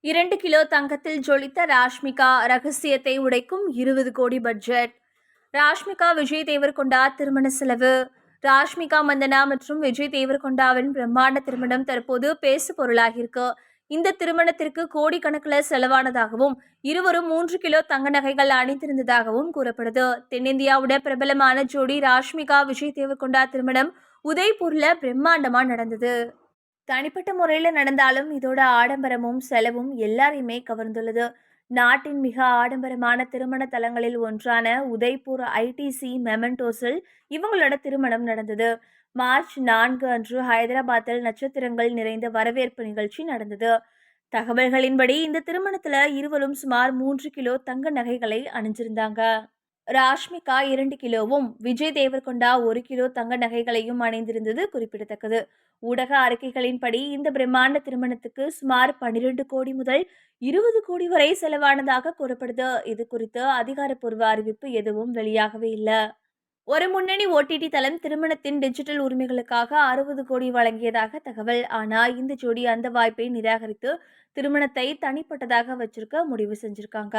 2 kilo தங்கத்தில் ஜொலித்த ராஷ்மிகா, ரகசியத்தை உடைக்கும் 20 கோடி பட்ஜெட். ராஷ்மிகா விஜய் தேவர்கொண்டா திருமண செலவு. ராஷ்மிகா மந்தனா மற்றும் விஜய் தேவர்கொண்டாவின் பிரம்மாண்ட திருமணம் தற்போது பேசு பொருளாகியிருக்கு. இந்த திருமணத்திற்கு கோடிக்கணக்கில் செலவானதாகவும் இருவரும் 3 கிலோ தங்க நகைகள் அணிந்திருந்ததாகவும் கூறப்படுது. தென்னிந்தியாவோட பிரபலமான ஜோடி ராஷ்மிகா விஜய் தேவர்கொண்டா திருமணம் உதய்பூர்ல பிரம்மாண்டமா நடந்தது. தனிப்பட்ட முறையில் நடந்தாலும் இதோட ஆடம்பரமும் செலவும் எல்லாரையுமே கவர்ந்துள்ளது. நாட்டின் மிக ஆடம்பரமான திருமண தலங்களில் ஒன்றான உதய்பூர் ஐடிசி மெமெண்டோஸில் இவங்களோட திருமணம் நடந்தது. மார்ச் 4 அன்று ஹைதராபாத்தில் நட்சத்திரங்கள் நிறைந்த வரவேற்பு நிகழ்ச்சி நடந்தது. தகவல்களின்படி இந்த திருமணத்துல இருவரும் சுமார் 3 கிலோ தங்க நகைகளை அணிஞ்சிருந்தாங்க. ராஷ்மிகா 2 கிலோவும், விஜய் தேவர்கொண்டா 1 கிலோ தங்க நகைகளையும் அணிந்திருந்தது குறிப்பிடத்தக்கது. ஊடக அறிக்கைகளின்படி இந்த பிரம்மாண்ட திருமணத்துக்கு சுமார் 12 கோடி முதல் 20 கோடி வரை செலவானதாக கூறப்படுது. இது குறித்து அதிகாரப்பூர்வ அறிவிப்பு எதுவும் வெளியாகவே இல்லை. ஒரு முன்னணி ஓடிடி தளம் திருமணத்தின் டிஜிட்டல் உரிமைகளுக்காக 60 கோடி வழங்கியதாக தகவல். ஆனால் இந்த ஜோடி அந்த வாய்ப்பை நிராகரித்து திருமணத்தை தனிப்பட்டதாக வச்சிருக்க முடிவு செஞ்சிருக்காங்க.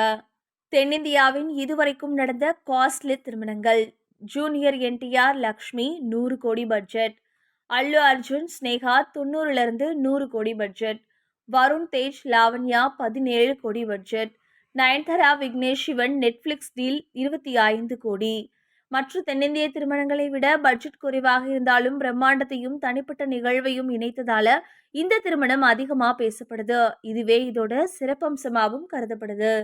தென்னிந்தியாவின் இதுவரைக்கும் நடந்த காஸ்ட்லி திருமணங்கள். ஜூனியர் என்டிஆர் லக்ஷ்மி 100 கோடி பட்ஜெட். அல்லு அர்ஜுன் ஸ்னேகா 90லிருந்து 100 கோடி பட்ஜெட். வருண் தேஜ் லாவண்யா 17 கோடி budget. Nayanthara Vignesh Sivan Netflix deal 25 கோடி. மற்ற தென்னிந்திய திருமணங்களை விட பட்ஜெட் குறைவாக இருந்தாலும் பிரம்மாண்டத்தையும் தனிப்பட்ட நிகழ்வையும் இணைத்ததால இந்த திருமணம் அதிகமா பேசப்படுது. இதுவே இதோட சிறப்பம்சமாகவும் கருதப்படுது.